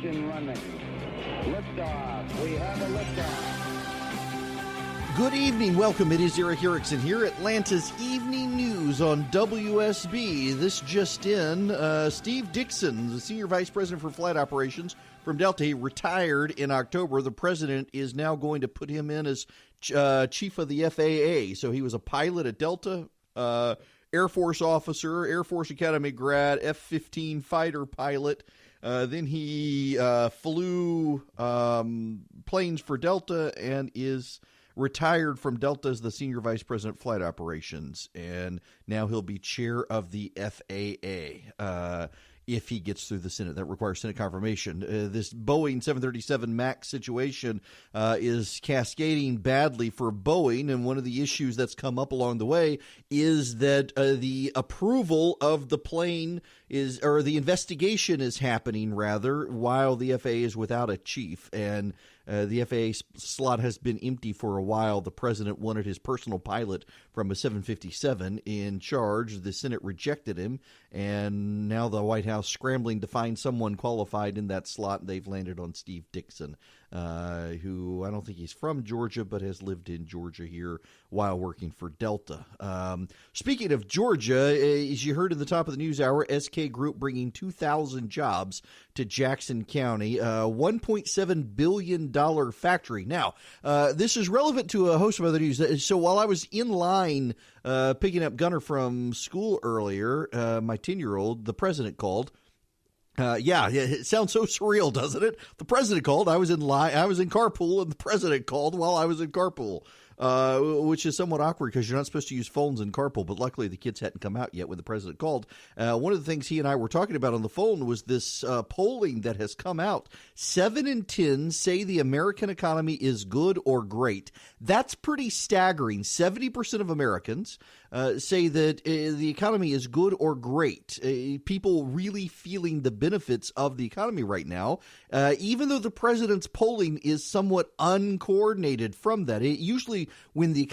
Ignition running. Liftoff. We have a liftoff. Good evening. Welcome. It is Eric Erickson here, Atlanta's Evening News on WSB. This just in, Steve Dixon, the Senior Vice President for Flight Operations from Delta, he retired in October. The President is now going to put him in as Chief of the FAA. So he was a pilot at Delta, Air Force officer, Air Force Academy grad, F-15 fighter pilot. Then he flew planes for Delta and is retired from Delta as the Senior Vice President of Flight Operations, and now he'll be chair of the FAA if he gets through the Senate. That requires Senate confirmation. This Boeing 737 MAX situation is cascading badly for Boeing, and one of the issues that's come up along the way is that the approval of the plane is, or the investigation is happening, rather, while the FAA is without a chief, and the FAA slot has been empty for a while. The president wanted his personal pilot from a 757 in charge. The Senate rejected him, and now the White House scrambling to find someone qualified in that slot. They've landed on Steve Dixon, who I don't think he's from Georgia, but has lived in Georgia here while working for Delta. Speaking of Georgia, as you heard in the top of the news hour, SK Group bringing 2,000 jobs to Jackson County, $1.7 billion factory. Now, this is relevant to a host of other news. So while I was in line picking up Gunner from school earlier, my 10-year-old, the president called. Yeah, it sounds so surreal, doesn't it? The president called. I was in carpool, and the president called while I was in carpool, which is somewhat awkward because you're not supposed to use phones in carpool. But luckily, the kids hadn't come out yet when the president called. One of the things he and I were talking about on the phone was this polling that has come out. 7 in 10 say the American economy is good or great. That's pretty staggering. 70% of Americans say that the economy is good or great. People really feeling the benefits of the economy right now, even though the president's polling is somewhat uncoordinated from that. Usually when the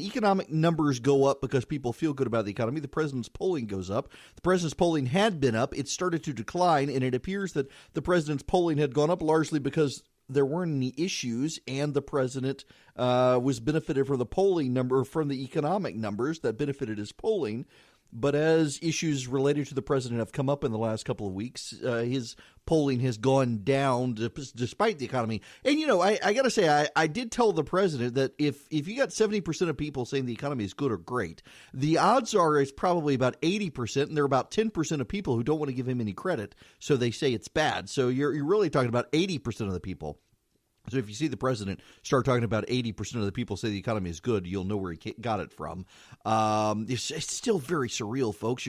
economic numbers go up because people feel good about the economy, the president's polling goes up. The president's polling had been up. It started to decline, and it appears that the president's polling had gone up largely because there weren't any issues, and the president was benefited from the polling number, from the economic numbers that benefited his polling. But as issues related to the president have come up in the last couple of weeks, his polling has gone down despite the economy. And, you know, I got to say, I did tell the president that if you got 70% of people saying the economy is good or great, the odds are it's probably about 80%, and there are about 10% of people who don't want to give him any credit, so they say it's bad. So you're really talking about 80% of the people. So if you see the president start talking about 80% of the people say the economy is good, you'll know where he got it from. It's still very surreal, folks.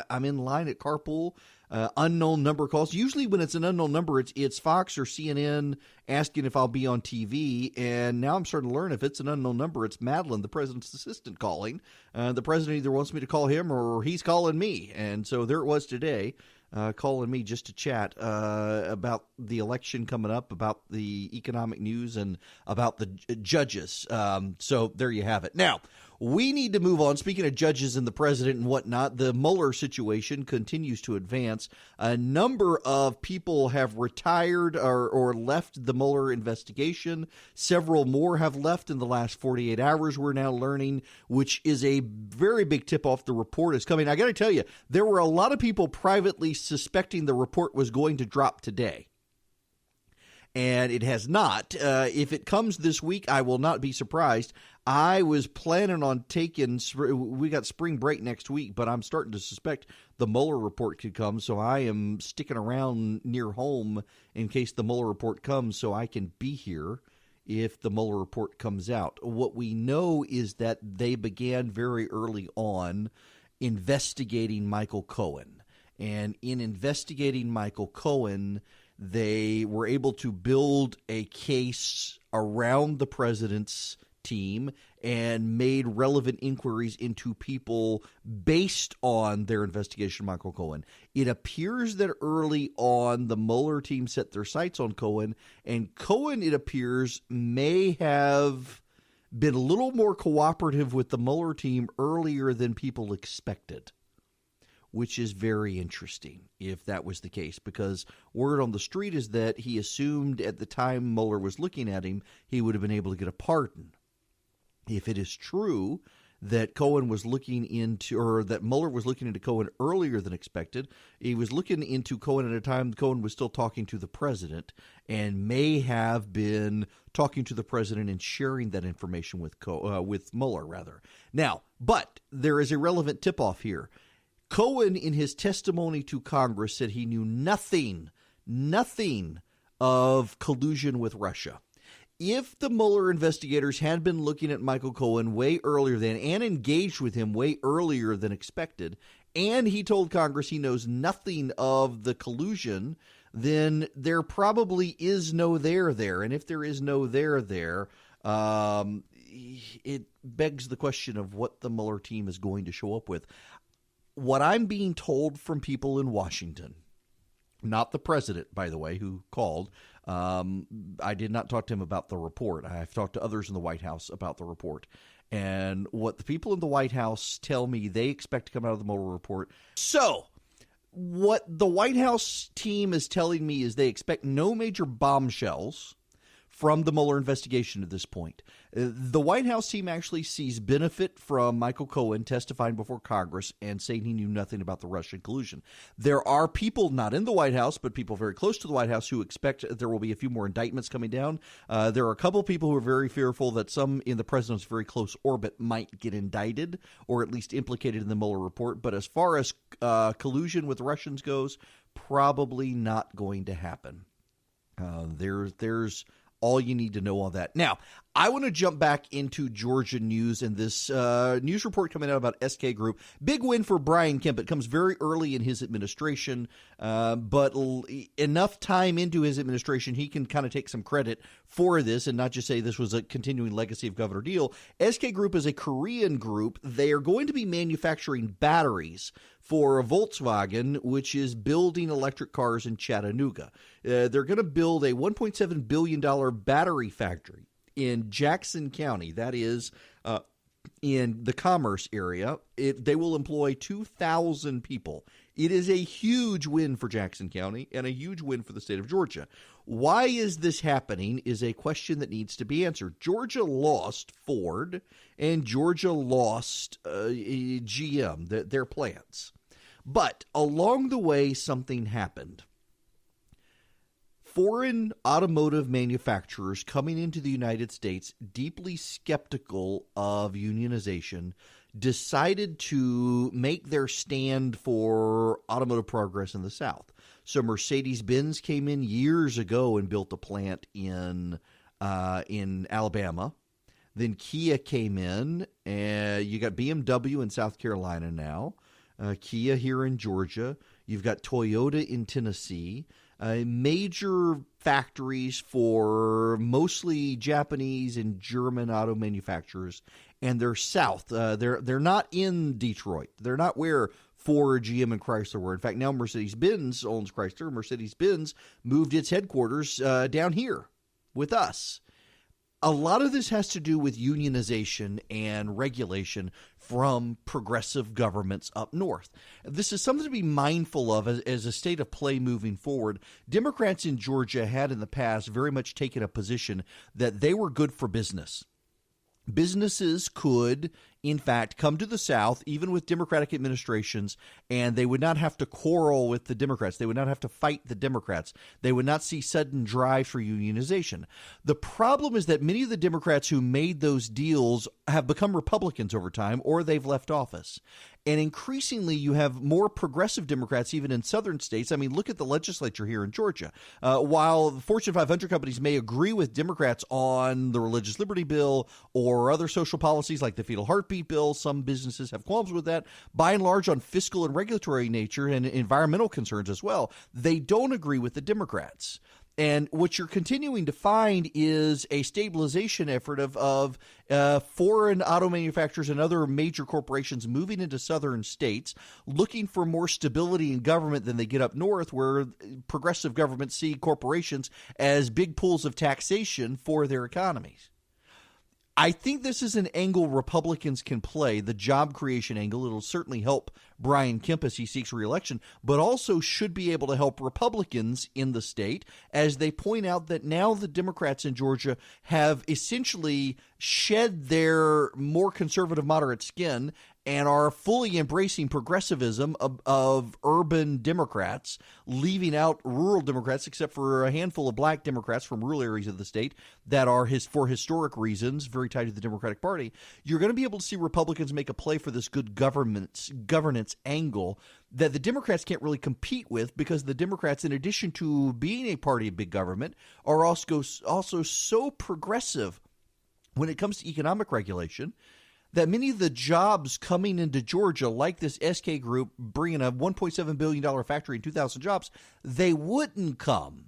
I'm in line at carpool, unknown number calls. Usually when it's an unknown number, it's Fox or CNN asking if I'll be on TV. And now I'm starting to learn if it's an unknown number, it's Madeline, the president's assistant, calling. The president either wants me to call him or he's calling me. And so there it was today. Calling me just to chat about the election coming up, about the economic news, and about the judges. So there you have it. Now, we need to move on. Speaking of judges and the president and whatnot, the Mueller situation continues to advance. A number of people have retired or left the Mueller investigation. Several more have left in the last 48 hours, we're now learning, which is a very big tip-off. The report is coming. I got to tell you, there were a lot of people privately suspecting the report was going to drop today. And it has not. If it comes this week, I will not be surprised. I was planning on we got spring break next week, but I'm starting to suspect the Mueller report could come. So I am sticking around near home in case the Mueller report comes so I can be here if the Mueller report comes out. What we know is that they began very early on investigating Michael Cohen. And in investigating Michael Cohen, they were able to build a case around the president's team and made relevant inquiries into people based on their investigation of Michael Cohen. It appears that early on the Mueller team set their sights on Cohen, and Cohen, it appears, may have been a little more cooperative with the Mueller team earlier than people expected. which is very interesting if that was the case, because word on the street is that he assumed at the time Mueller was looking at him, he would have been able to get a pardon. If it is true that Cohen was looking into, or that Mueller was looking into Cohen earlier than expected, he was looking into Cohen at a time Cohen was still talking to the president and may have been talking to the president and sharing that information with Mueller, rather. Now, but there is a relevant tip-off here. Cohen, in his testimony to Congress, said he knew nothing of collusion with Russia. If the Mueller investigators had been looking at Michael Cohen way earlier than, and engaged with him way earlier than expected, and he told Congress he knows nothing of the collusion, then there probably is no there there. And if there is no there there, it begs the question of what the Mueller team is going to show up with. What I'm being told from people in Washington, not the president, by the way, who called, I did not talk to him about the report. I've talked to others in the White House about the report. And what the people in the White House tell me they expect to come out of the Mueller report. So what the White House team is telling me is they expect no major bombshells from the Mueller investigation at this point. The White House team actually sees benefit from Michael Cohen testifying before Congress and saying he knew nothing about the Russian collusion. There are people not in the White House, but people very close to the White House who expect there will be a few more indictments coming down. There are a couple people who are very fearful that some in the president's very close orbit might get indicted or at least implicated in the Mueller report. But as far as collusion with Russians goes, probably not going to happen. There's all you need to know on that. Now, I want to jump back into Georgia news and this news report coming out about SK Group. Big win for Brian Kemp. It comes very early in his administration, but enough time into his administration, he can kind of take some credit for this and not just say this was a continuing legacy of Governor Deal. SK Group is a Korean group. They are going to be manufacturing batteries for Volkswagen, which is building electric cars in Chattanooga. They're going to build a $1.7 billion battery factory in Jackson County. That is in the Commerce area. They will employ 2,000 people. It is a huge win for Jackson County and a huge win for the state of Georgia. Why is this happening is a question that needs to be answered. Georgia lost Ford and Georgia lost GM, their plants. But along the way, something happened. Foreign automotive manufacturers coming into the United States, deeply skeptical of unionization, decided to make their stand for automotive progress in the South. So Mercedes-Benz came in years ago and built a plant in Alabama. Then Kia came in, and you got BMW in South Carolina now, Kia here in Georgia. You've got Toyota in Tennessee. Major factories for mostly Japanese and German auto manufacturers, and they're south. They're not in Detroit. They're not where Ford, GM, and Chrysler were. In fact, now Mercedes-Benz owns Chrysler. Mercedes-Benz moved its headquarters down here with us. A lot of this has to do with unionization and regulation from progressive governments up north. This is something to be mindful of as a state of play moving forward. Democrats in Georgia had in the past very much taken a position that they were good for business. Businesses could, in fact, come to the South, even with Democratic administrations, and they would not have to quarrel with the Democrats. They would not have to fight the Democrats. They would not see sudden drive for unionization. The problem is that many of the Democrats who made those deals have become Republicans over time, or they've left office. And increasingly, you have more progressive Democrats even in southern states. I mean, look at the legislature here in Georgia. While the Fortune 500 companies may agree with Democrats on the religious liberty bill or other social policies like the fetal heartbeat bill, some businesses have qualms with that. By and large, on fiscal and regulatory nature and environmental concerns as well, they don't agree with the Democrats. And what you're continuing to find is a stabilization effort of foreign auto manufacturers and other major corporations moving into southern states, looking for more stability in government than they get up north, where progressive governments see corporations as big pools of taxation for their economies. I think this is an angle Republicans can play, the job creation angle. It'll certainly help Brian Kemp as he seeks re-election, but also should be able to help Republicans in the state as they point out that now the Democrats in Georgia have essentially shed their more conservative, moderate skin and are fully embracing progressivism of urban Democrats, leaving out rural Democrats, except for a handful of black Democrats from rural areas of the state that are, for historic reasons, very tied to the Democratic Party. You're going to be able to see Republicans make a play for this good governance angle that the Democrats can't really compete with, because the Democrats, in addition to being a party of big government, are also so progressive when it comes to economic regulation that many of the jobs coming into Georgia, like this SK Group bringing a $1.7 billion factory and 2,000 jobs, they wouldn't come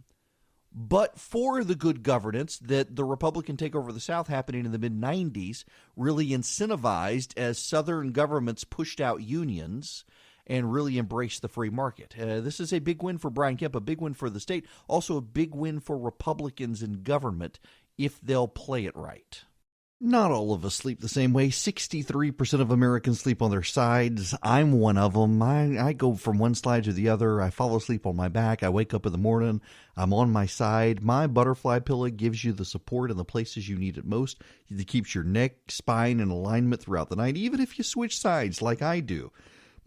but for the good governance that the Republican takeover of the South happening in the mid-'90s really incentivized as Southern governments pushed out unions and really embraced the free market. This is a big win for Brian Kemp, a big win for the state, also a big win for Republicans in government if they'll play it right. Not all of us sleep the same way. 63% of Americans sleep on their sides. I'm one of them. I go from one side to the other. I fall asleep on my back. I wake up in the morning. I'm on my side. My butterfly pillow gives you the support in the places you need it most. It keeps your neck, spine in alignment throughout the night, even if you switch sides like I do.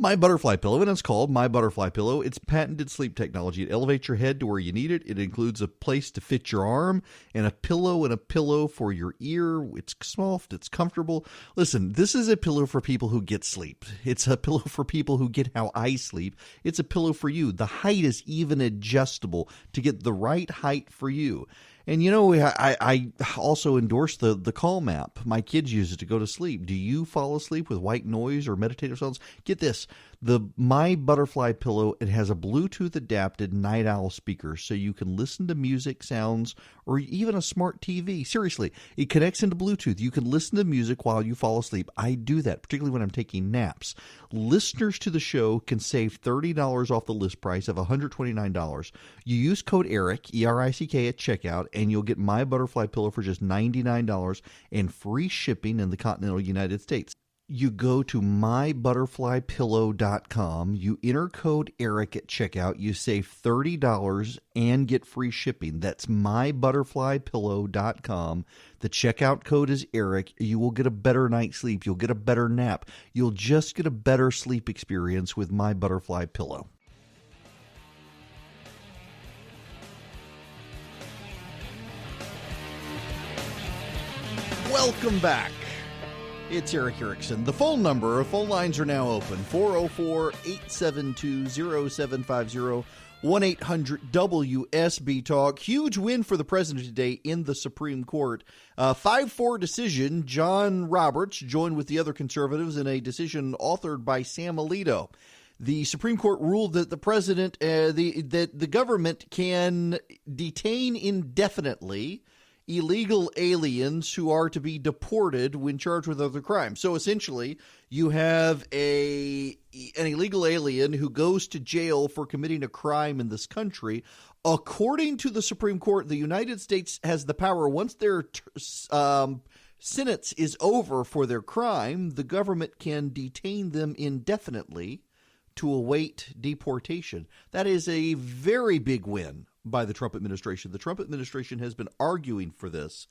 My Butterfly Pillow, and it's called My Butterfly Pillow. It's patented sleep technology. It elevates your head to where you need it. It includes a place to fit your arm and a pillow for your ear. It's soft. It's comfortable. Listen, this is a pillow for people who get sleep. It's a pillow for people who get how I sleep. It's a pillow for you. The height is even adjustable to get the right height for you. And, you know, I also endorse the Calm app. My kids use it to go to sleep. Do you fall asleep with white noise or meditative sounds? Get this. The My Butterfly Pillow, it has a Bluetooth adapted night owl speaker so you can listen to music, sounds, or even a smart TV. Seriously, it connects into Bluetooth. You can listen to music while you fall asleep. I do that, particularly when I'm taking naps. Listeners to the show can save $30 off the list price of $129. You use code ERIC, E-R-I-C-K, at checkout, and you'll get My Butterfly Pillow for just $99 and free shipping in the continental United States. You go to mybutterflypillow.com, you enter code ERIC at checkout, you save $30 and get free shipping. That's mybutterflypillow.com. The checkout code is ERIC. You will get a better night's sleep. You'll get a better nap. You'll just get a better sleep experience with My Butterfly Pillow. Welcome back. It's Eric Erickson. The phone lines are now open, 404-872-0750, 1-800-WSB-TALK. Huge win for the president today in the Supreme Court. 5-4 decision. John Roberts joined with the other conservatives in a decision authored by Sam Alito. The Supreme Court ruled that the president, that the government can detain indefinitely illegal aliens who are to be deported when charged with other crimes. So essentially, you have an illegal alien who goes to jail for committing a crime in this country. According to the Supreme Court, the United States has the power, once their sentence is over for their crime, the government can detain them indefinitely to await deportation. That is a very big win by the Trump administration. The Trump administration has been arguing for this,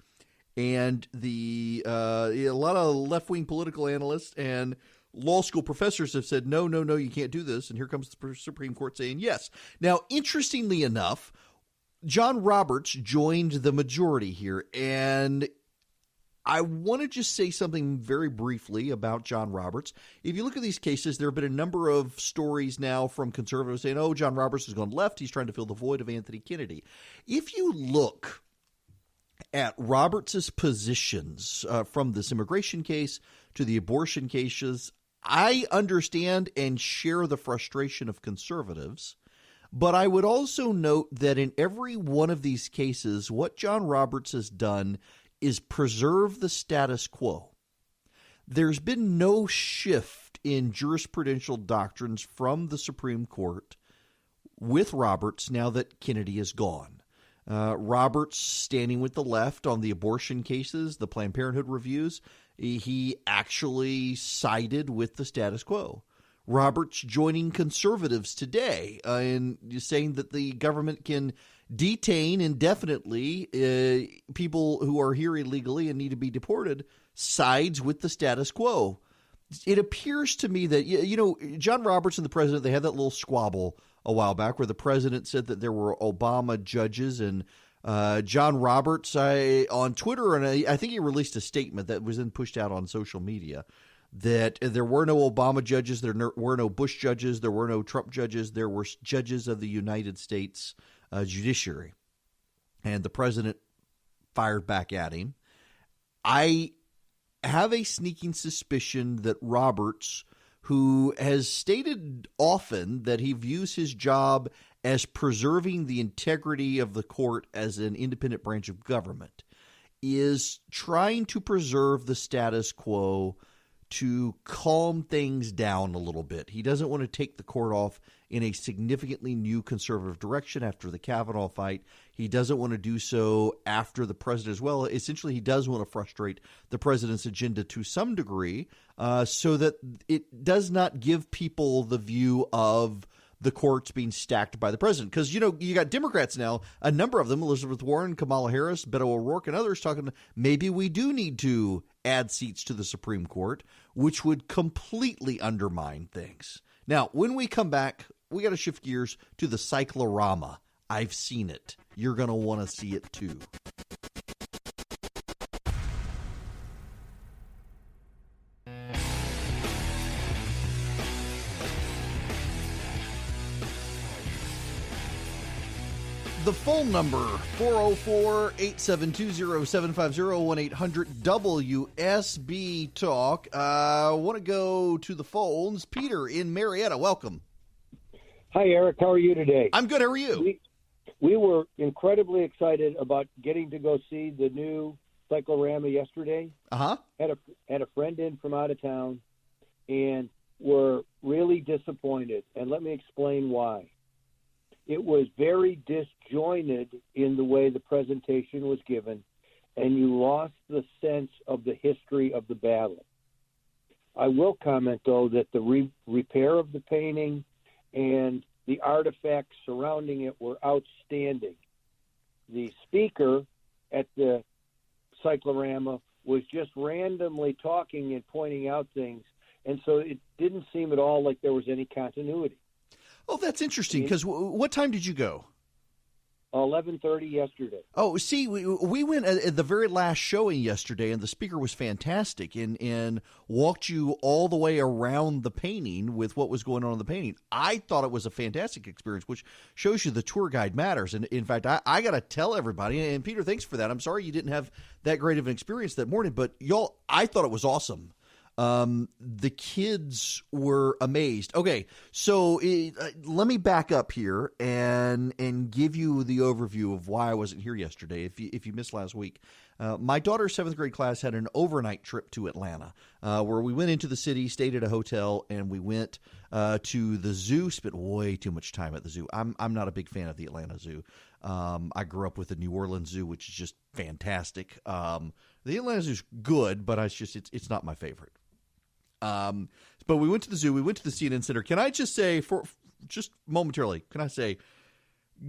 and a lot of left-wing political analysts and law school professors have said, no, you can't do this, and here comes the Supreme Court saying yes. Now, interestingly enough, John Roberts joined the majority here, and I want to just say something very briefly about John Roberts. If you look at these cases, there have been a number of stories now from conservatives saying, oh, John Roberts has gone left. He's trying to fill the void of Anthony Kennedy. If you look at Roberts' positions from this immigration case to the abortion cases, I understand and share the frustration of conservatives. But I would also note that in every one of these cases, what John Roberts has done is preserve the status quo. There's been no shift in jurisprudential doctrines from the Supreme Court with Roberts now that Kennedy is gone. Roberts standing with the left on the abortion cases, the Planned Parenthood reviews. He actually sided with the status quo. Roberts joining conservatives today in saying that the government can detain indefinitely people who are here illegally and need to be deported, sides with the status quo. It appears to me that, John Roberts and the president, they had that little squabble a while back where the president said that there were Obama judges, and John Roberts on Twitter, and I think he released a statement that was then pushed out on social media, that there were no Obama judges, there were no Bush judges, there were no Trump judges, there were judges of the United States judiciary. And the president fired back at him. I have a sneaking suspicion that Roberts, who has stated often that he views his job as preserving the integrity of the court as an independent branch of government, is trying to preserve the status quo to calm things down a little bit. He doesn't want to take the court off in a significantly new conservative direction after the Kavanaugh fight. He doesn't want to do so after the president as well. Essentially, he does want to frustrate the president's agenda to some degree so that it does not give people the view of the courts being stacked by the president. Because, you got Democrats now, a number of them, Elizabeth Warren, Kamala Harris, Beto O'Rourke, and others talking, maybe we do need to add seats to the Supreme Court, which would completely undermine things. Now, when we come back, we got to shift gears to the cyclorama. I've seen it. You're going to want to see it too. The phone number, 404-872-0750, 1-800-WSB-TALK. I want to go to the phones. Peter in Marietta, welcome. Hi, Eric. How are you today? I'm good. How are you? We were incredibly excited about getting to go see the new cyclorama yesterday. Uh-huh. Had a friend in from out of town, and were really disappointed. And let me explain why. It was very disjointed in the way the presentation was given, and you lost the sense of the history of the battle. I will comment, though, that the repair of the painting and the artifacts surrounding it were outstanding. The speaker at the cyclorama was just randomly talking and pointing out things, and so it didn't seem at all like there was any continuity. Oh, that's interesting, because what time did you go? 11:30 yesterday. Oh, see, we went at the very last showing yesterday, and the speaker was fantastic and walked you all the way around the painting with what was going on in the painting. I thought it was a fantastic experience, which shows you the tour guide matters. And in fact, I got to tell everybody, and Peter, thanks for that. I'm sorry you didn't have that great of an experience that morning, but y'all, I thought it was awesome. The kids were amazed. Okay, so let me back up here and give you the overview of why I wasn't here yesterday. If you missed last week, my daughter's 7th grade class had an overnight trip to Atlanta, where we went into the city, stayed at a hotel, and we went to the zoo. Spent way too much time at the zoo. I'm not a big fan of the Atlanta Zoo. I grew up with the New Orleans Zoo, which is just fantastic. The Atlanta Zoo is good, but it's not my favorite. But we went to the zoo. We went to the CNN Center. Can I just say, just momentarily,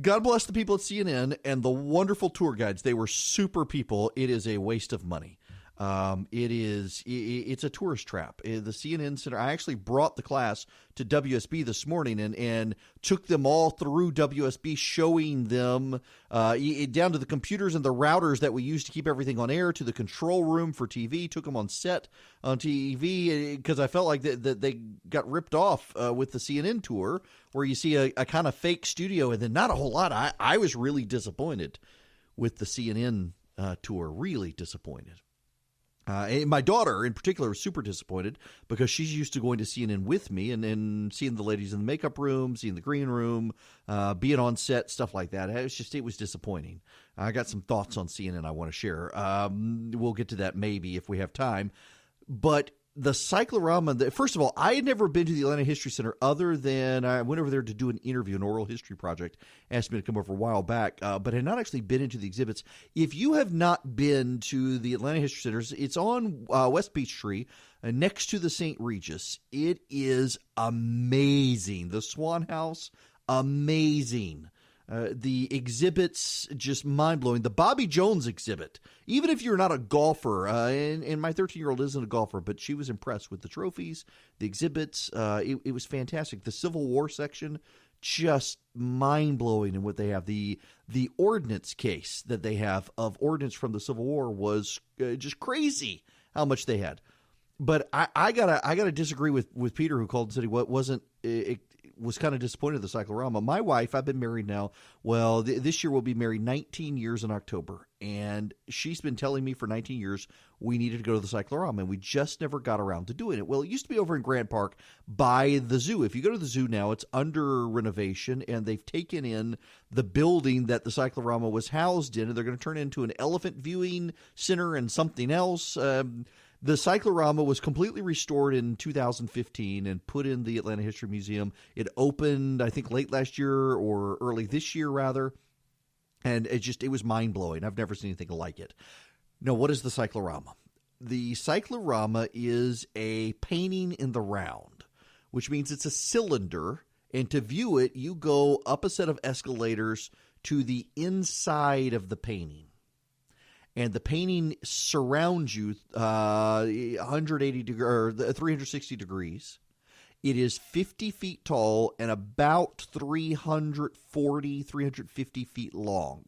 God bless the people at CNN and the wonderful tour guides. They were super people. It is a waste of money. It's a tourist trap. The CNN Center, I actually brought the class to WSB this morning and took them all through WSB, showing them down to the computers and the routers that we use to keep everything on air, to the control room for TV, took them on set on TV, because I felt like that they got ripped off with the CNN tour, where you see a kind of fake studio and then not a whole lot. I was really disappointed with the CNN tour, really disappointed. And my daughter, in particular, was super disappointed because she's used to going to CNN with me and seeing the ladies in the makeup room, seeing the green room, being on set, stuff like that. It was disappointing. I got some thoughts on CNN I want to share. We'll get to that maybe if we have time. But the cyclorama, first of all, I had never been to the Atlanta History Center other than I went over there to do an interview, an oral history project. Asked me to come over a while back, but had not actually been into the exhibits. If you have not been to the Atlanta History Center, it's on West Peachtree, next to the St. Regis. It is amazing. The Swan House, amazing. The exhibits, just mind-blowing. The Bobby Jones exhibit, even if you're not a golfer, and my 13-year-old isn't a golfer, but she was impressed with the trophies, the exhibits. It was fantastic. The Civil War section, just mind-blowing in what they have. The ordnance case that they have of ordnance from the Civil War was just crazy how much they had. But I gotta disagree with Peter, who called and said he was kind of disappointed in the cyclorama. My wife, I've been married now. Well, this year we'll be married 19 years in October, and she's been telling me for 19 years we needed to go to the cyclorama, and we just never got around to doing it. Well, it used to be over in Grant Park by the zoo. If you go to the zoo now, it's under renovation, and they've taken in the building that the cyclorama was housed in, and they're going to turn it into an elephant viewing center and something else. The cyclorama was completely restored in 2015 and put in the Atlanta History Museum. It opened, I think, late last year or early this year, rather. And it was mind-blowing. I've never seen anything like it. Now, what is the cyclorama? The cyclorama is a painting in the round, which means it's a cylinder. And to view it, you go up a set of escalators to the inside of the painting. And the painting surrounds you 180 or 360 degrees. It is 50 feet tall and about 350 feet long.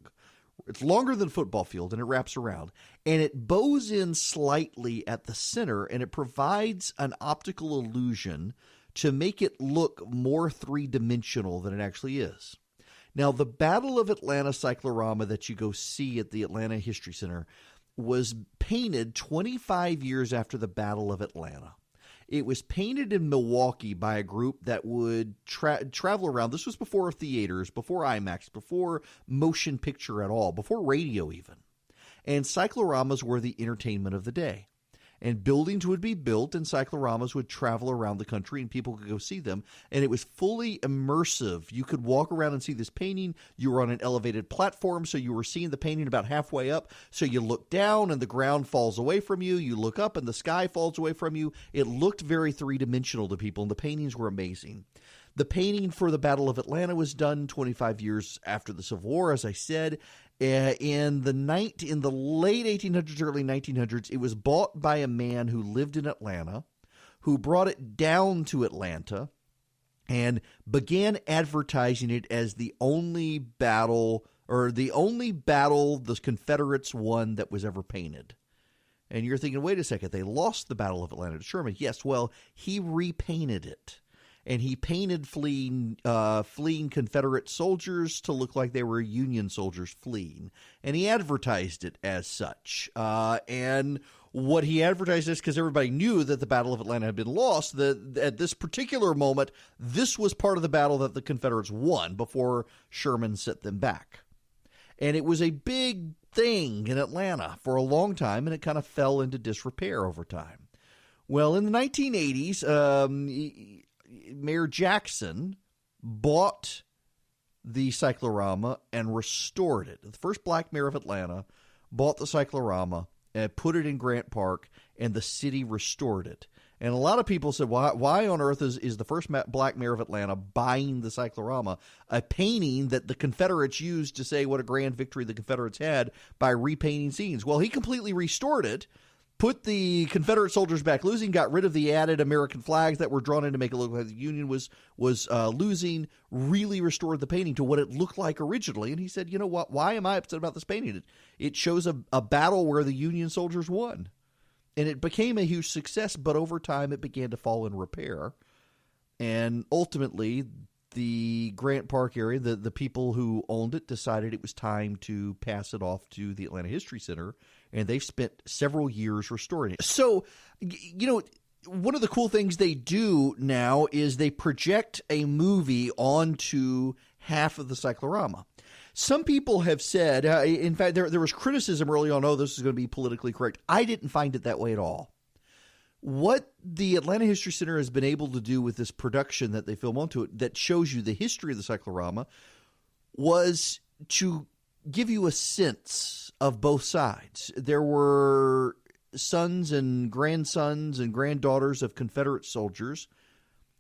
It's longer than a football field, and it wraps around. And it bows in slightly at the center, and it provides an optical illusion to make it look more three-dimensional than it actually is. Now, the Battle of Atlanta cyclorama that you go see at the Atlanta History Center was painted 25 years after the Battle of Atlanta. It was painted in Milwaukee by a group that would travel around. This was before theaters, before IMAX, before motion picture at all, before radio even. And cycloramas were the entertainment of the day. And buildings would be built, and cycloramas would travel around the country, and people could go see them. And it was fully immersive. You could walk around and see this painting. You were on an elevated platform, so you were seeing the painting about halfway up. So you look down, and the ground falls away from you. You look up, and the sky falls away from you. It looked very three-dimensional to people, and the paintings were amazing. The painting for the Battle of Atlanta was done 25 years after the Civil War, as I said. In the late 1800s, early 1900s, it was bought by a man who lived in Atlanta, who brought it down to Atlanta and began advertising it as the only battle the Confederates won that was ever painted. And you're thinking, wait a second, they lost the Battle of Atlanta to Sherman. Yes, well, he repainted it. And he painted fleeing Confederate soldiers to look like they were Union soldiers fleeing. And he advertised it as such. And what he advertised is because everybody knew that the Battle of Atlanta had been lost, that at this particular moment, this was part of the battle that the Confederates won before Sherman set them back. And it was a big thing in Atlanta for a long time, and it kind of fell into disrepair over time. Well, in the 1980s, Mayor Jackson bought the cyclorama and restored it. The first black mayor of Atlanta bought the cyclorama and put it in Grant Park, and the city restored it. And a lot of people said, why on earth is the first black mayor of Atlanta buying the cyclorama, a painting that the Confederates used to say what a grand victory the Confederates had by repainting scenes? Well, he completely restored it, put the Confederate soldiers back losing, got rid of the added American flags that were drawn in to make it look like the Union was losing, really restored the painting to what it looked like originally. And he said, you know what, why am I upset about this painting? It shows a battle where the Union soldiers won. And it became a huge success, but over time it began to fall in repair. And ultimately, the Grant Park area, the people who owned it decided it was time to pass it off to the Atlanta History Center, and they've spent several years restoring it. So, you know, one of the cool things they do now is they project a movie onto half of the cyclorama. Some people have said, in fact, there was criticism early on, this is going to be politically correct. I didn't find it that way at all. what the Atlanta History Center has been able to do with this production that they film onto it that shows you the history of the cyclorama was to give you a sense of both sides. There were sons and grandsons and granddaughters of Confederate soldiers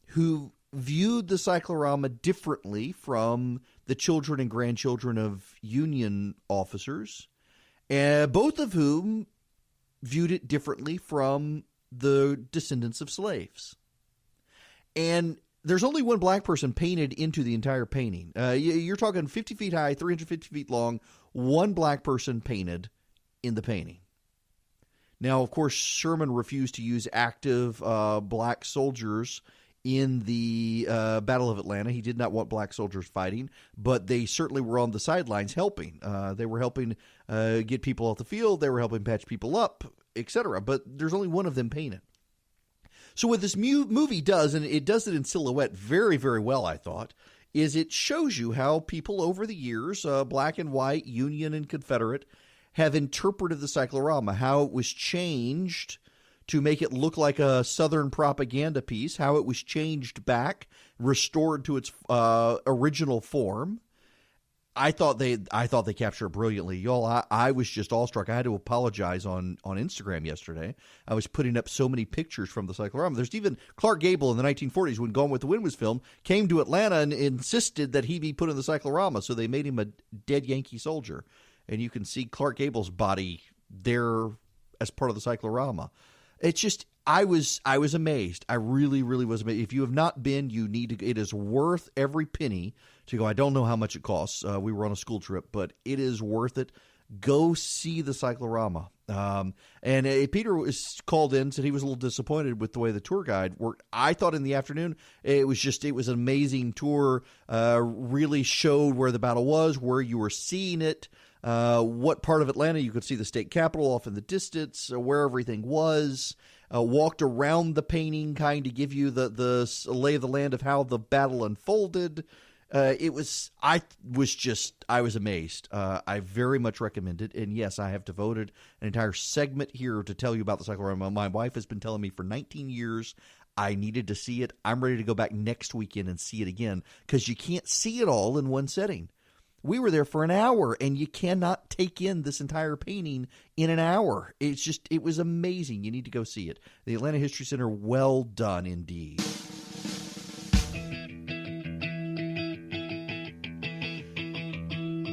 who viewed the cyclorama differently from the children and grandchildren of Union officers, both of whom viewed it differently from the descendants of slaves. And there's only one black person painted into the entire painting. You're talking 50 feet high, 350 feet long, one black person painted in the painting. Now, of course, Sherman refused to use active black soldiers in the Battle of Atlanta. He did not want black soldiers fighting, but they certainly were on the sidelines helping. They were helping get people off the field. They were helping patch people up, etc. But there's only one of them painted. So what this movie does, and it does it in silhouette very, very well, I thought, is it shows you how people over the years, black and white, Union and Confederate, have interpreted the cyclorama, how it was changed to make it look like a Southern propaganda piece, how it was changed back, restored to its original form. I thought they captured it brilliantly. Y'all, I was just awestruck. I had to apologize on Instagram yesterday. I was putting up so many pictures from the cyclorama. There's even Clark Gable in the 1940s, when Gone with the Wind was filmed, came to Atlanta and insisted that he be put in the cyclorama, so they made him a dead Yankee soldier. And you can see Clark Gable's body there as part of the cyclorama. It's just, I was amazed. I really, really was amazed. If you have not been, you need to. It is worth every penny to go. I don't know how much it costs. We were on a school trip, but it is worth it. Go see the cyclorama. And Peter was called in, said he was a little disappointed with the way the tour guide worked. I thought in the afternoon it was an amazing tour. Really showed where the battle was, where you were seeing it. What part of Atlanta you could see the state capitol off in the distance, where everything was, walked around the painting, kind of give you the lay of the land of how the battle unfolded. I was amazed. I very much recommend it. And yes, I have devoted an entire segment here to tell you about the cyclorama. My wife has been telling me for 19 years I needed to see it. I'm ready to go back next weekend and see it again, because you can't see it all in one setting. We were there for an hour, and you cannot take in this entire painting in an hour. It was amazing. You need to go see it. The Atlanta History Center, well done indeed.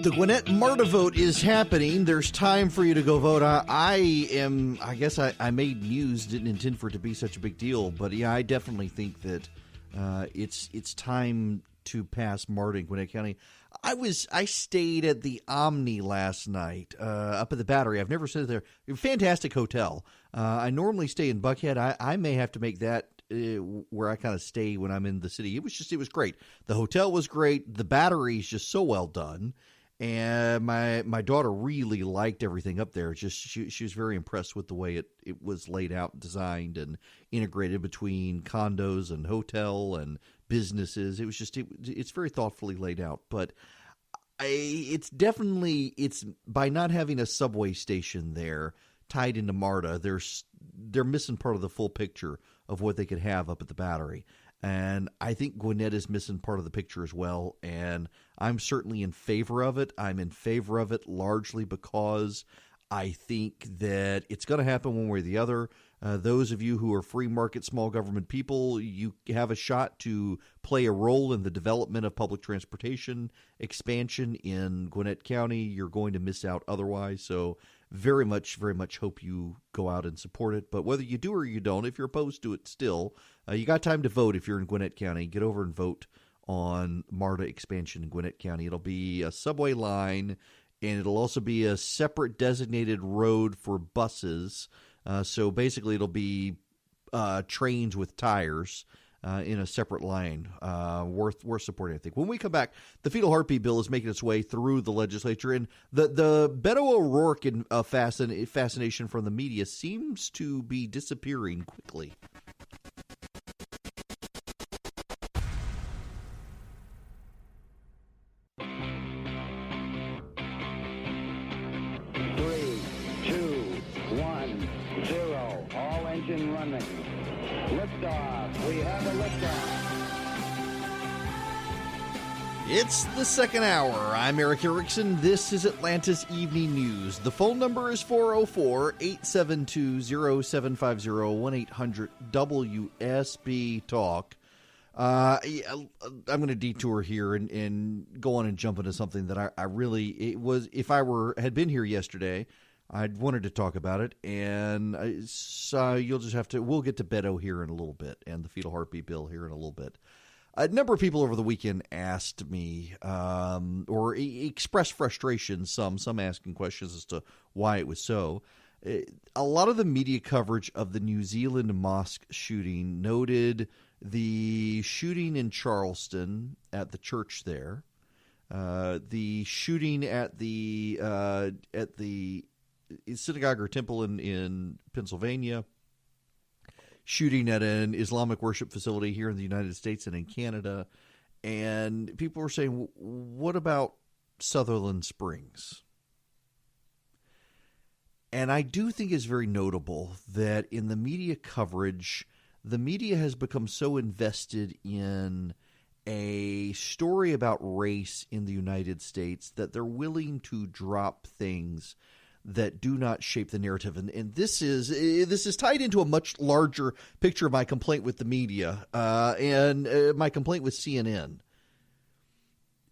The Gwinnett MARTA vote is happening. There's time for you to go vote. I guess I made news, didn't intend for it to be such a big deal, but yeah, I definitely think that it's time to pass MARTA in Gwinnett County. I stayed at the Omni last night up at the Battery. I've never stayed there. Fantastic hotel. I normally stay in Buckhead. I may have to make that where I kind of stay when I'm in the city. It was great. The hotel was great. The Battery is just so well done. And my daughter really liked everything up there. She was very impressed with the way it was laid out, designed, and integrated between condos and hotel and businesses. It's very thoughtfully laid out. But it's by not having a subway station there tied into MARTA, they're missing part of the full picture of what they could have up at the Battery. And I think Gwinnett is missing part of the picture as well, and I'm certainly in favor of it. I'm in favor of it largely because I think that it's going to happen one way or the other. Those of you who are free market, small government people, you have a shot to play a role in the development of public transportation expansion in Gwinnett County. You're going to miss out otherwise, so very much hope you go out and support it. But whether you do or you don't, if you're opposed to it still, you got time to vote if you're in Gwinnett County. Get over and vote on MARTA expansion in Gwinnett County. It'll be a subway line, and it'll also be a separate designated road for buses. So basically it'll be trains with tires in a separate line. Worth supporting, I think. When we come back, the fetal heartbeat bill is making its way through the legislature, and the Beto O'Rourke fascination from the media seems to be disappearing quickly. Three, two, one, zero. All engine running. liftoff. It's the second hour. I'm Eric Erickson. This is Atlanta's Evening News. The phone number is 404-872-0750, 1-800-WSB-TALK. I'm going to detour here and go on and jump into something that I really, it was, if I had been here yesterday, I'd wanted to talk about it, and so you'll just have to, we'll get to Beto here in a little bit, and the fetal heartbeat bill here in a little bit. A number of people over the weekend asked me, or expressed frustration, some asking questions as to why it was so. A lot of the media coverage of the New Zealand mosque shooting noted the shooting in Charleston at the church there, the shooting at the synagogue or temple in Pennsylvania, shooting at an Islamic worship facility here in the United States and in Canada. And people were saying, what about Sutherland Springs? And I do think it's very notable that in the media coverage, the media has become so invested in a story about race in the United States that they're willing to drop things that do not shape the narrative. And this is tied into a much larger picture of my complaint with the media and my complaint with CNN.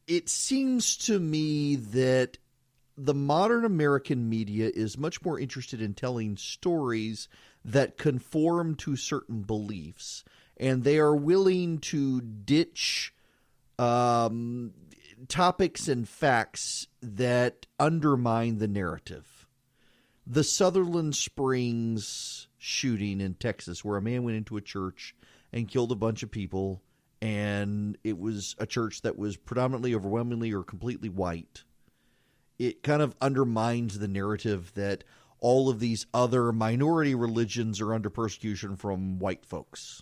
It seems to me that the modern American media is much more interested in telling stories that conform to certain beliefs, and they are willing to ditch topics and facts that undermine the narrative. The Sutherland Springs shooting in Texas, where a man went into a church and killed a bunch of people, and it was a church that was predominantly, overwhelmingly, or completely white. It kind of undermines the narrative that all of these other minority religions are under persecution from white folks.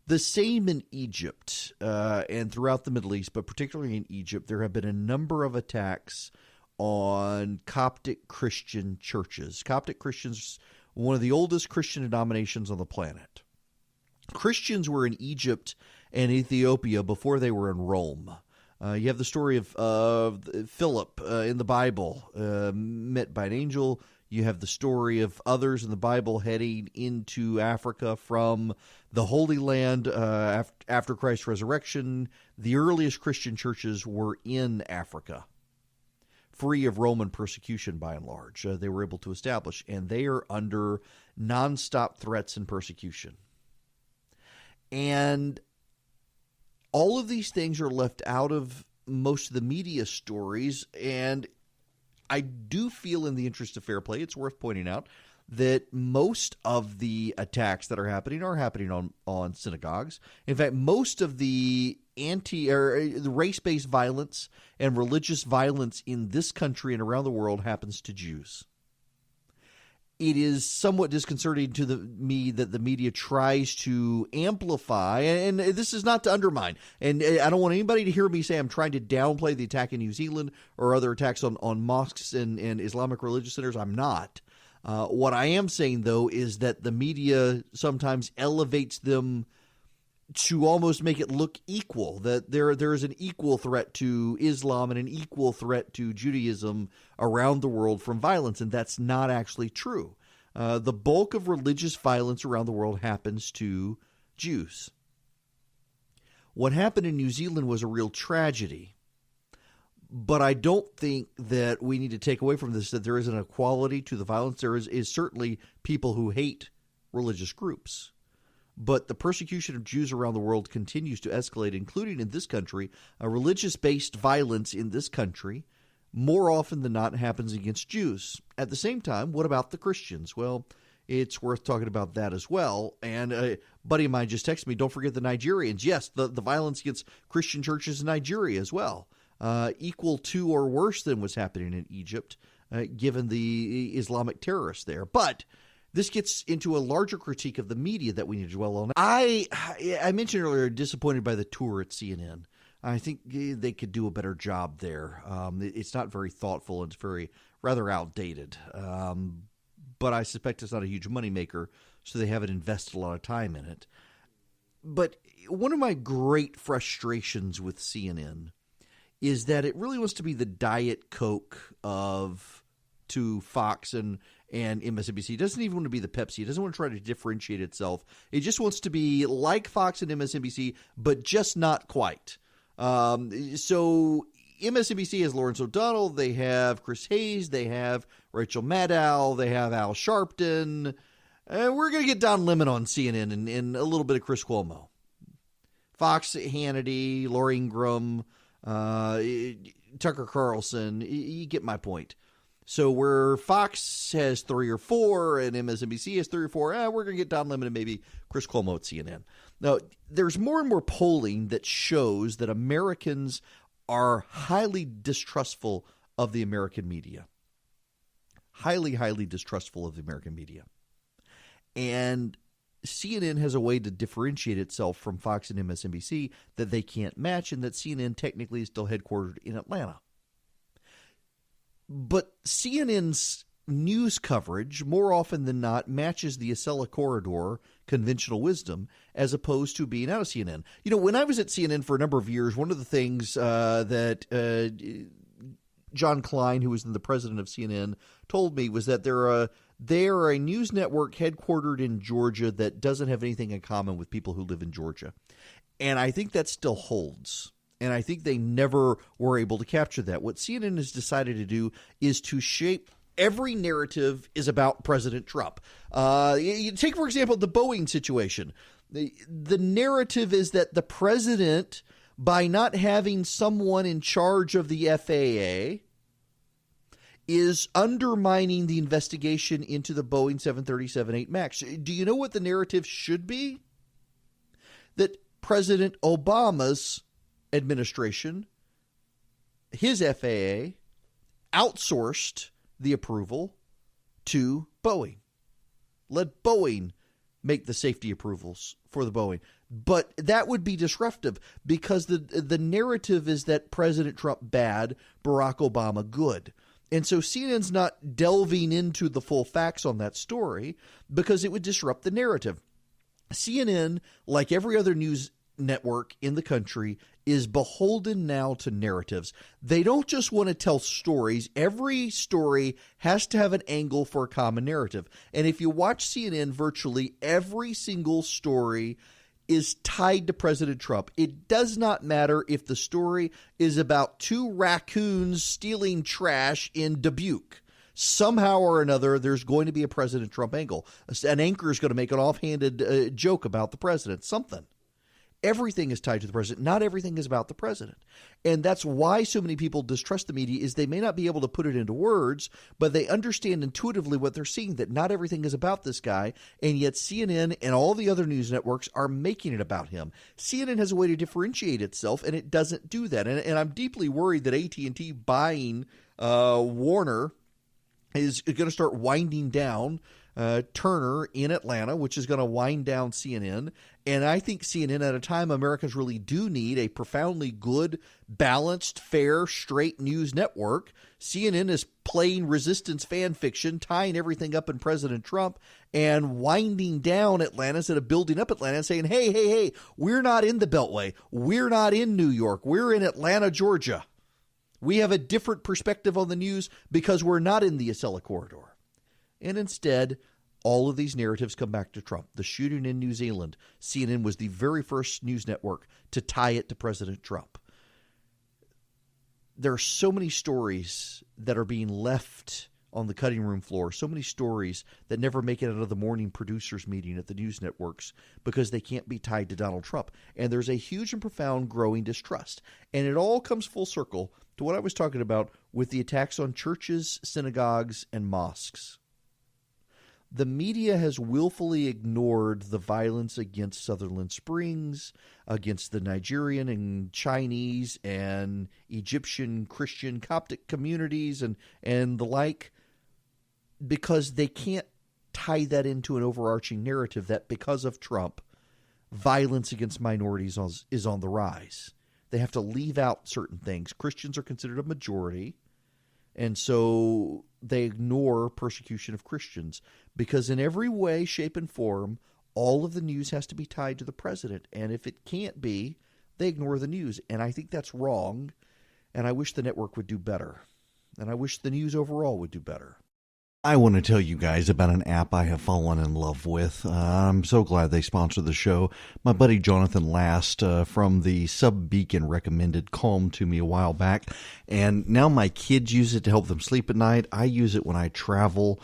The same in Egypt and throughout the Middle East, but particularly in Egypt, there have been a number of attacks on Coptic Christian churches. Coptic Christians, one of the oldest Christian denominations on the planet. Christians were in Egypt and Ethiopia before they were in Rome. You have the story of Philip in the Bible, met by an angel. You have the story of others in the Bible heading into Africa from the Holy Land after Christ's resurrection. The earliest Christian churches were in Africa, free of Roman persecution by and large. They were able to establish, and they are under nonstop threats and persecution. And all of these things are left out of most of the media stories, and I do feel, in the interest of fair play, it's worth pointing out that most of the attacks that are happening on synagogues. In fact, most of the the race-based violence and religious violence in this country and around the world happens to Jews. It is somewhat disconcerting to me that the media tries to amplify, and this is not to undermine, and I don't want anybody to hear me say I'm trying to downplay the attack in New Zealand or other attacks on mosques and Islamic religious centers. I'm not. What I am saying, though, is that the media sometimes elevates them to almost make it look equal, that there is an equal threat to Islam and an equal threat to Judaism around the world from violence, and that's not actually true. The bulk of religious violence around the world happens to Jews. What happened in New Zealand was a real tragedy, but I don't think that we need to take away from this that there is an equality to the violence. There is certainly people who hate religious groups. But the persecution of Jews around the world continues to escalate, including in this country. Religious-based violence in this country more often than not happens against Jews. At the same time, what about the Christians? Well, it's worth talking about that as well. And a buddy of mine just texted me, don't forget the Nigerians. Yes, the violence against Christian churches in Nigeria as well, equal to or worse than what's happening in Egypt, given the Islamic terrorists there. But this gets into a larger critique of the media that we need to dwell on. I mentioned earlier, disappointed by the tour at CNN. I think they could do a better job there. It's not very thoughtful, and it's rather outdated. But I suspect it's not a huge moneymaker, so they haven't invested a lot of time in it. But one of my great frustrations with CNN is that it really wants to be the Diet Coke to Fox and MSNBC. It doesn't even want to be the Pepsi. It doesn't want to try to differentiate itself. It just wants to be like Fox and MSNBC, but just not quite. So MSNBC has Lawrence O'Donnell. They have Chris Hayes. They have Rachel Maddow. They have Al Sharpton. We're going to get Don Lemon on CNN and a little bit of Chris Cuomo. Fox, Hannity, Laura Ingraham, Tucker Carlson. You get my point. So where Fox has 3 or 4 and MSNBC has 3 or 4, we're going to get Don Lemon and maybe Chris Cuomo at CNN. Now, there's more and more polling that shows that Americans are highly distrustful of the American media. Highly, highly distrustful of the American media. And CNN has a way to differentiate itself from Fox and MSNBC that they can't match, and that CNN technically is still headquartered in Atlanta. But CNN's news coverage, more often than not, matches the Acela Corridor conventional wisdom as opposed to being out of CNN. You know, when I was at CNN for a number of years, one of the things that John Klein, who was the president of CNN, told me was that they are a news network headquartered in Georgia that doesn't have anything in common with people who live in Georgia. And I think that still holds. And I think they never were able to capture that. What CNN has decided to do is to shape every narrative is about President Trump. You take, for example, the Boeing situation. The narrative is that the president, by not having someone in charge of the FAA, is undermining the investigation into the Boeing 737-8 MAX. Do you know what the narrative should be? That President Obama's administration, his FAA, outsourced the approval to Boeing. Let Boeing make the safety approvals for the Boeing. But that would be disruptive because the narrative is that President Trump bad, Barack Obama good. And so CNN's not delving into the full facts on that story because it would disrupt the narrative. CNN, like every other news network in the country, is beholden now to narratives. They don't just want to tell stories. Every story has to have an angle for a common narrative. And if you watch CNN, virtually every single story is tied to President Trump. It does not matter if the story is about 2 raccoons stealing trash in Dubuque. Somehow or another, there's going to be a President Trump angle. An anchor is going to make an offhanded joke about the president, something. Everything is tied to the president. Not everything is about the president. And that's why so many people distrust the media, is they may not be able to put it into words, but they understand intuitively what they're seeing, that not everything is about this guy, and yet CNN and all the other news networks are making it about him. CNN has a way to differentiate itself, and it doesn't do that. And I'm deeply worried that AT&T buying Warner is going to start winding down Turner in Atlanta, which is going to wind down CNN. And I think CNN, at a time Americans really do need a profoundly good, balanced, fair, straight news network, CNN is playing resistance fan fiction, tying everything up in President Trump, and winding down Atlanta instead of building up Atlanta and saying, hey, we're not in the Beltway. We're not in New York. We're in Atlanta, Georgia. We have a different perspective on the news because we're not in the Acela Corridor. And instead, all of these narratives come back to Trump. The shooting in New Zealand, CNN was the very first news network to tie it to President Trump. There are so many stories that are being left on the cutting room floor, so many stories that never make it out of the morning producers meeting at the news networks because they can't be tied to Donald Trump. And there's a huge and profound growing distrust. And it all comes full circle to what I was talking about with the attacks on churches, synagogues, and mosques. The media has willfully ignored the violence against Sutherland Springs, against the Nigerian and Chinese and Egyptian Christian Coptic communities and the like, because they can't tie that into an overarching narrative that because of Trump, violence against minorities is on the rise. They have to leave out certain things. Christians are considered a majority, and so they ignore persecution of Christians because in every way, shape, and form, all of the news has to be tied to the president. And if it can't be, they ignore the news. And I think that's wrong. And I wish the network would do better. And I wish the news overall would do better. I want to tell you guys about an app I have fallen in love with. I'm so glad they sponsor the show. My buddy Jonathan Last from the Sub Beacon recommended Calm to me a while back, and now my kids use it to help them sleep at night. I use it when I travel.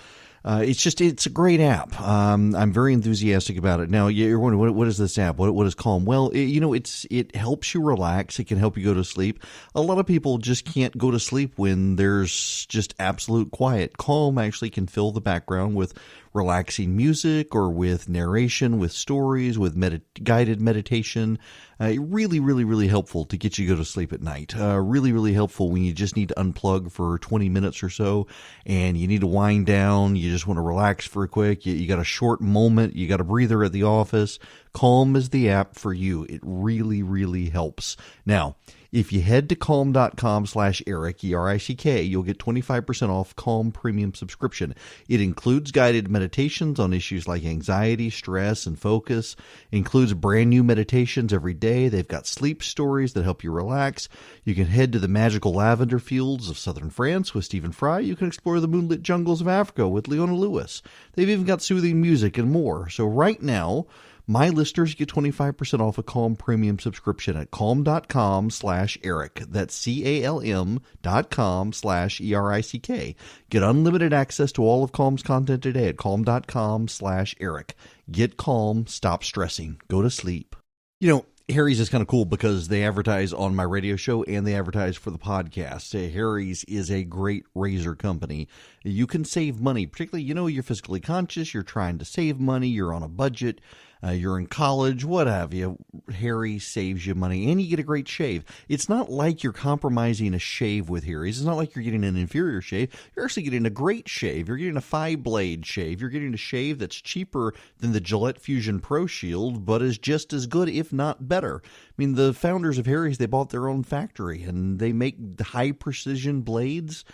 It's a great app. I'm very enthusiastic about it. Now, you're wondering, what is this app? What is Calm? Well, it helps you relax. It can help you go to sleep. A lot of people just can't go to sleep when there's just absolute quiet. Calm actually can fill the background with relaxing music or with narration, with stories, with guided meditation. Really, really, really helpful to get you to go to sleep at night. Really, really helpful when you just need to unplug for 20 minutes or so and you need to wind down. You just want to relax for a quick. You got a short moment. You got a breather at the office. Calm is the app for you. It really, really helps. Now, if you head to calm.com/Eric, E-R-I-C-K, you'll get 25% off Calm Premium subscription. It includes guided meditations on issues like anxiety, stress, and focus. It includes brand new meditations every day. They've got sleep stories that help you relax. You can head to the magical lavender fields of southern France with Stephen Fry. You can explore the moonlit jungles of Africa with Leona Lewis. They've even got soothing music and more. So right now, my listeners get 25% off a Calm Premium subscription at calm.com/Eric. That's CALM.com/ERICK. Get unlimited access to all of Calm's content today at calm.com/Eric. Get calm, stop stressing, go to sleep. Harry's is kind of cool because they advertise on my radio show and they advertise for the podcast. Harry's is a great razor company. You can save money, particularly, you're fiscally conscious, you're trying to save money, you're on a budget, you're in college, what have you. Harry saves you money and you get a great shave. It's not like you're compromising a shave with Harry's. It's not like you're getting an inferior shave. You're actually getting a great shave. You're getting a 5-blade shave. You're getting a shave that's cheaper than the Gillette Fusion Pro Shield, but is just as good, if not better. I mean, the founders of Harry's, they bought their own factory and they make high precision blades.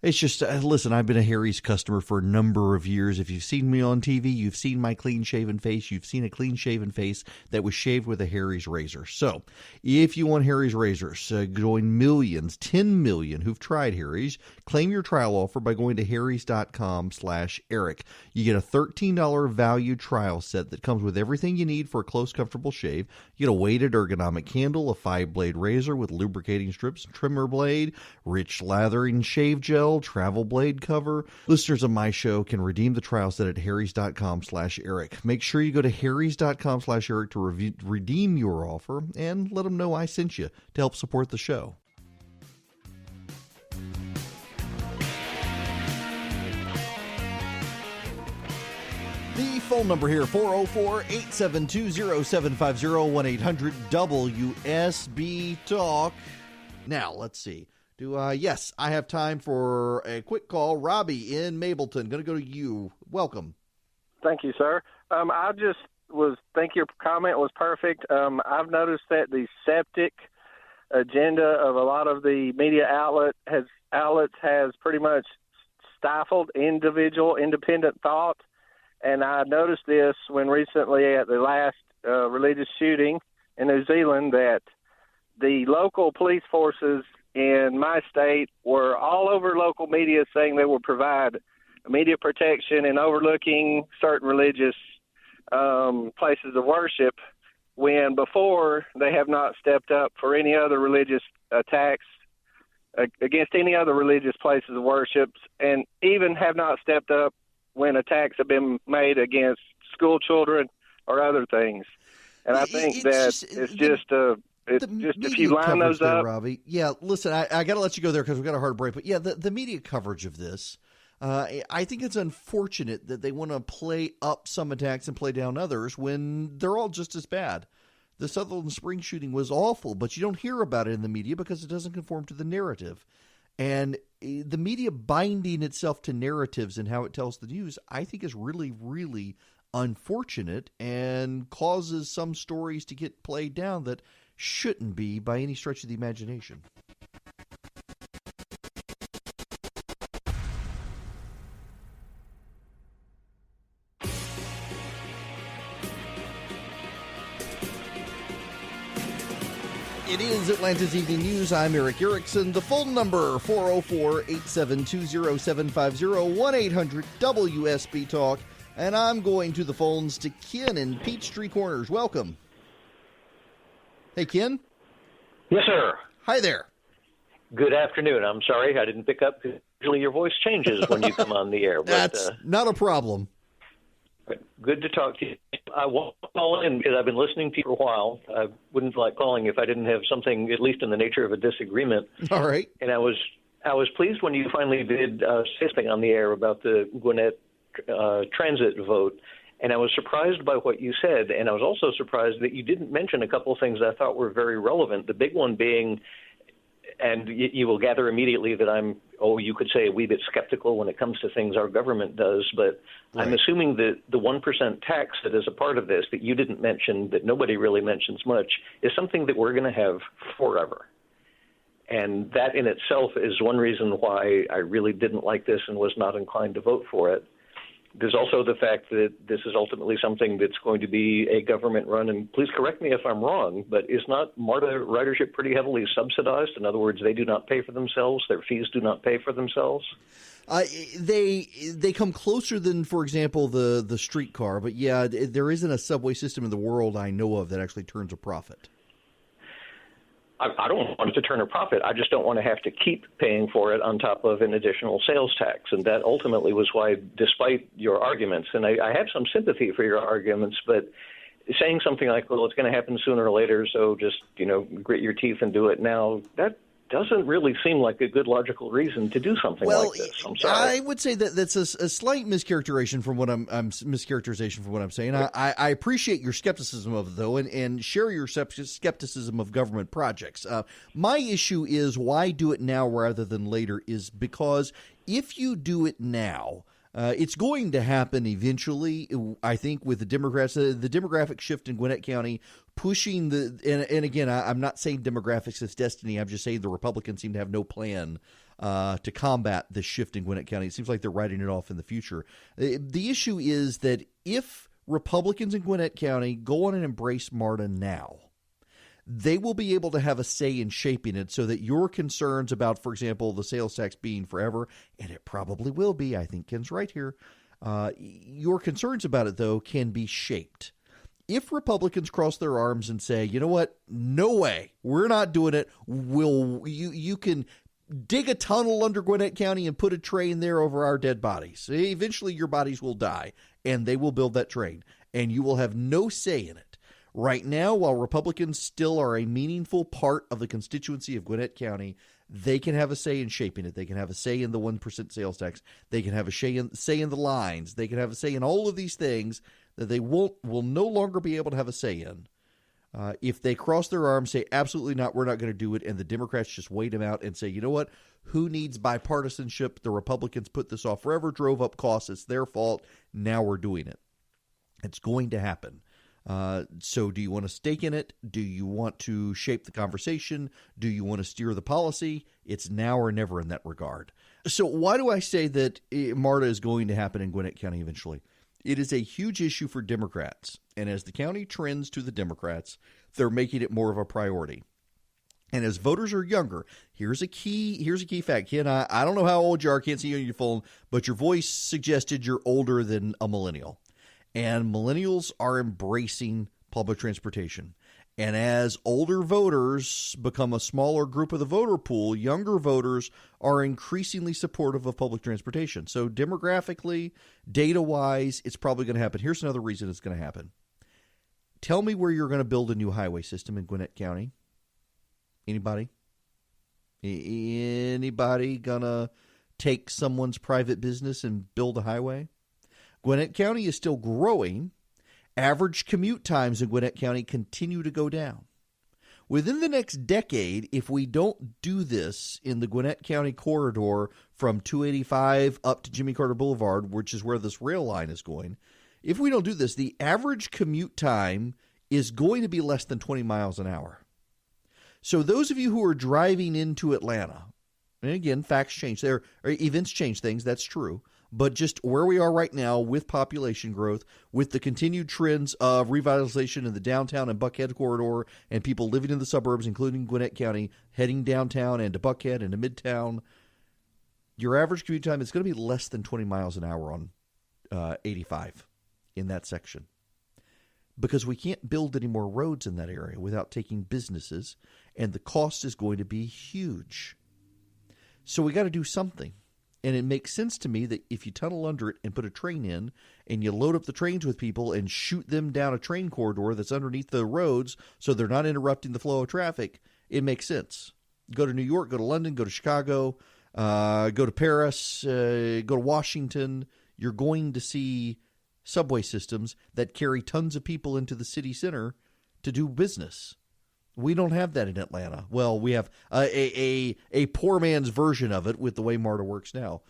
It's just, listen, I've been a Harry's customer for a number of years. If you've seen me on TV, you've seen my clean-shaven face. You've seen a clean-shaven face that was shaved with a Harry's razor. So if you want Harry's razors, join millions, 10 million who've tried Harry's. Claim your trial offer by going to harrys.com/Eric. You get a $13 value trial set that comes with everything you need for a close, comfortable shave. You get a weighted ergonomic handle, a 5-blade razor with lubricating strips and trimmer blade, rich lathering shave gel, travel blade cover. Listeners of my show can redeem the trial set at harrys.com/Eric. Make sure you go to harrys.com/Eric to redeem your offer and let them know I sent you to help support the show. The phone number here, 404-872-0750, 1-800-WSB-TALK. Now, let's see. Yes, I have time for a quick call. Robbie in Mableton, going to go to you. Welcome. Thank you, sir. I just think your comment was perfect. I've noticed that the septic agenda of a lot of the media outlets has pretty much stifled independent thought. And I noticed this when recently at the last religious shooting in New Zealand that the local police forces in my state were all over local media saying they will provide immediate protection and overlooking certain religious places of worship, when before they have not stepped up for any other religious attacks against any other religious places of worship, and even have not stepped up when attacks have been made against school children or other things. And I think if you line those up, there, Robbie. Yeah, listen, I got to let you go there because we've got a hard break. But yeah, the media coverage of this, I think it's unfortunate that they want to play up some attacks and play down others when they're all just as bad. The Sutherland Springs shooting was awful, but you don't hear about it in the media because it doesn't conform to the narrative. And the media binding itself to narratives and how it tells the news, I think is really, really unfortunate and causes some stories to get played down that shouldn't be by any stretch of the imagination. It is Atlanta's Evening News. I'm Eric Erickson. The phone number, 404-872-0750, 1-800-WSB Talk. And I'm going to the phones to Ken in Peachtree Corners. Welcome. Hey, Ken. Yes, sir. Hi there. Good afternoon. I'm sorry I didn't pick up. Usually your voice changes when you come on the air. But, That's not a problem. Good to talk to you. I won't call in because I've been listening to you for a while. I wouldn't like calling if I didn't have something, at least in the nature of a disagreement. All right. And I was pleased when you finally did say something on the air about the Gwinnett transit vote. And I was surprised by what you said. And I was also surprised that you didn't mention a couple of things I thought were very relevant. The big one being, and you will gather immediately that I'm, you could say a wee bit skeptical when it comes to things our government does, but right. I'm assuming that the 1% tax that is a part of this that you didn't mention, that nobody really mentions much, is something that we're going to have forever. And that in itself is one reason why I really didn't like this and was not inclined to vote for it. There's also the fact that this is ultimately something that's going to be a government run, and please correct me if I'm wrong, but is not MARTA ridership pretty heavily subsidized? In other words, they do not pay for themselves, their fees do not pay for themselves? They come closer than, for example, the streetcar, but yeah, there isn't a subway system in the world I know of that actually turns a profit. I don't want it to turn a profit. I just don't want to have to keep paying for it on top of an additional sales tax. And that ultimately was why, despite your arguments, and I have some sympathy for your arguments, but saying something like, well, it's going to happen sooner or later, so just, grit your teeth and do it now, that doesn't really seem like a good logical reason to do something like this. I'm sorry. I would say that that's a slight mischaracterization from what I'm saying. I appreciate your skepticism of it, though, and share your skepticism of government projects. My issue is why do it now rather than later is because if you do it now, it's going to happen eventually, I think, with the Democrats. The demographic shift in Gwinnett County pushing and again, I'm not saying demographics is destiny. I'm just saying the Republicans seem to have no plan to combat this shift in Gwinnett County. It seems like they're writing it off in the future. The issue is that if Republicans in Gwinnett County go on and embrace MARTA now, they will be able to have a say in shaping it so that your concerns about, for example, the sales tax being forever, and it probably will be, I think Ken's right here, your concerns about it, though, can be shaped. If Republicans cross their arms and say, you know what, no way, we're not doing it, you can dig a tunnel under Gwinnett County and put a train there over our dead bodies. Eventually your bodies will die, and they will build that train, and you will have no say in it. Right now, while Republicans still are a meaningful part of the constituency of Gwinnett County, they can have a say in shaping it. They can have a say in the 1% sales tax. They can have a say in the lines. They can have a say in all of these things that they will no longer be able to have a say in. If they cross their arms, say, absolutely not, we're not going to do it, and the Democrats just wait them out and say, you know what, who needs bipartisanship? The Republicans put this off forever, drove up costs. It's their fault. Now we're doing it. It's going to happen. So do you want to stake in it? Do you want to shape the conversation? Do you want to steer the policy? It's now or never in that regard. So why do I say that MARTA is going to happen in Gwinnett County eventually? It is a huge issue for Democrats. And as the county trends to the Democrats, they're making it more of a priority. And as voters are younger, here's a key fact. Ken, I don't know how old you are. I can't see you on your phone, but your voice suggested you're older than a millennial. And millennials are embracing public transportation. And as older voters become a smaller group of the voter pool, younger voters are increasingly supportive of public transportation. So demographically, data-wise, it's probably going to happen. Here's another reason it's going to happen. Tell me where you're going to build a new highway system in Gwinnett County. Anybody? Anybody going to take someone's private business and build a highway? Gwinnett County is still growing. Average commute times in Gwinnett County continue to go down. Within the next decade, if we don't do this in the Gwinnett County corridor from 285 up to Jimmy Carter Boulevard, which is where this rail line is going, if we don't do this, the average commute time is going to be less than 20 miles an hour. So those of you who are driving into Atlanta, and again, facts change, events change things, that's true. but just where we are right now with population growth, with the continued trends of revitalization in the downtown and Buckhead corridor, and people living in the suburbs, including Gwinnett County, heading downtown and to Buckhead and to Midtown, your average commute time is going to be less than 20 miles an hour on 85 in that section. Because we can't build any more roads in that area without taking businesses, and the cost is going to be huge. So we got to do something. And it makes sense to me that if you tunnel under it and put a train in, and you load up the trains with people and shoot them down a train corridor that's underneath the roads so they're not interrupting the flow of traffic, it makes sense. Go to New York, go to London, go to Chicago, go to Paris, go to Washington. You're going to see subway systems that carry tons of people into the city center to do business. We don't have that in Atlanta. Well, we have a poor man's version of it with the way MARTA works now.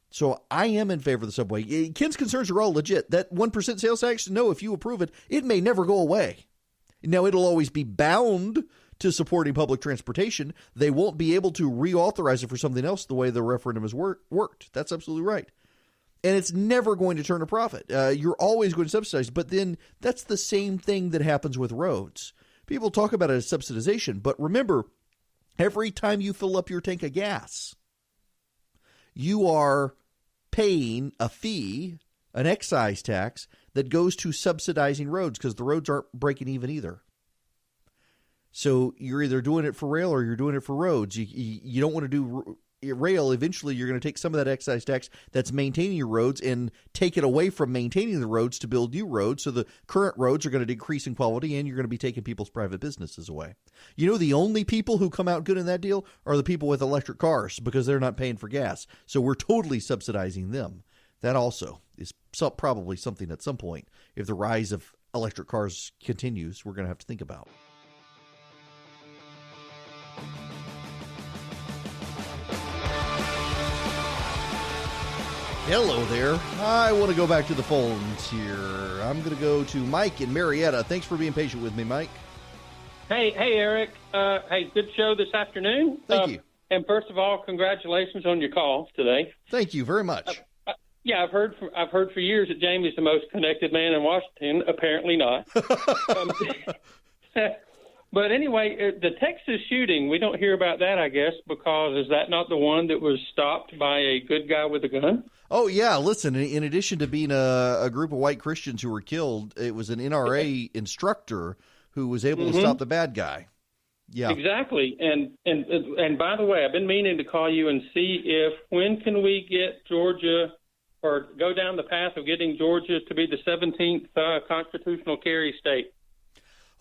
So I am in favor of the subway. Ken's concerns are all legit. That 1% sales tax, no, if you approve it, it may never go away. Now, it'll always be bound to supporting public transportation. They won't be able to reauthorize it for something else the way the referendum has worked. That's absolutely right. And it's never going to turn a profit. You're always going to subsidize. But then that's the same thing that happens with roads. People talk about it as subsidization. But remember, every time you fill up your tank of gas, you are paying a fee, an excise tax, that goes to subsidizing roads because the roads aren't breaking even either. So you're either doing it for rail or you're doing it for roads. You don't want to do rail. Eventually, you're going to take some of that excise tax that's maintaining your roads and take it away from maintaining the roads to build new roads. So the current roads are going to decrease in quality, and you're going to be taking people's private businesses away. You know, the only people who come out good in that deal are the people with electric cars because they're not paying for gas. So we're totally subsidizing them. That also is probably something at some point, if the rise of electric cars continues, we're going to have to think about. Hello there. I want to go back to the phones here. I'm going to go to Mike in Marietta. Thanks for being patient with me, Mike. Hey, Eric. Hey, good show this afternoon. Thank you. And first of all, congratulations on your call today. Thank you very much. Yeah, I've heard for years that Jamie's the most connected man in Washington. Apparently not. But anyway, the Texas shooting, we don't hear about that, I guess, because is that not the one that was stopped by a good guy with a gun? Oh, yeah. Listen, in addition to being a group of white Christians who were killed, it was an NRA instructor who was able to stop the bad guy. Yeah, exactly. And by the way, I've been meaning to call you and see when can we get Georgia or go down the path of getting Georgia to be the 17th constitutional carry state.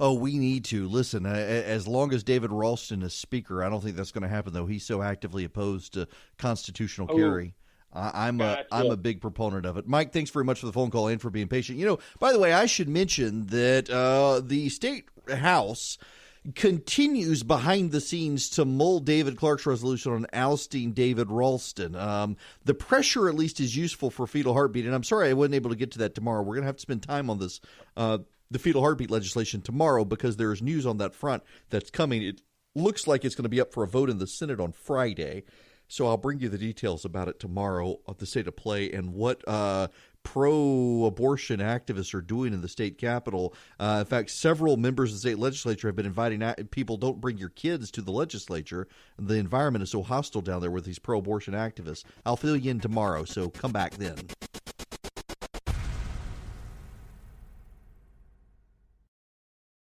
Oh, we need to. Listen, as long as David Ralston is speaker, I don't think that's going to happen, though. He's so actively opposed to constitutional carry. I'm a big proponent of it. Mike, thanks very much for the phone call and for being patient. You know, by the way, I should mention that the state house continues behind the scenes to mull David Clark's resolution on ousting David Ralston. The pressure, at least, is useful for fetal heartbeat, and I'm sorry I wasn't able to get to that tomorrow. We're going to have to spend time on this, the fetal heartbeat legislation tomorrow, because there's news on that front that's coming. It looks like it's going to be up for a vote in the Senate on Friday. So I'll bring you the details about it tomorrow of the state of play and what pro-abortion activists are doing in the state capitol. In fact, several members of the state legislature have been inviting people, don't bring your kids to the legislature. The environment is so hostile down there with these pro-abortion activists. I'll fill you in tomorrow, so come back then.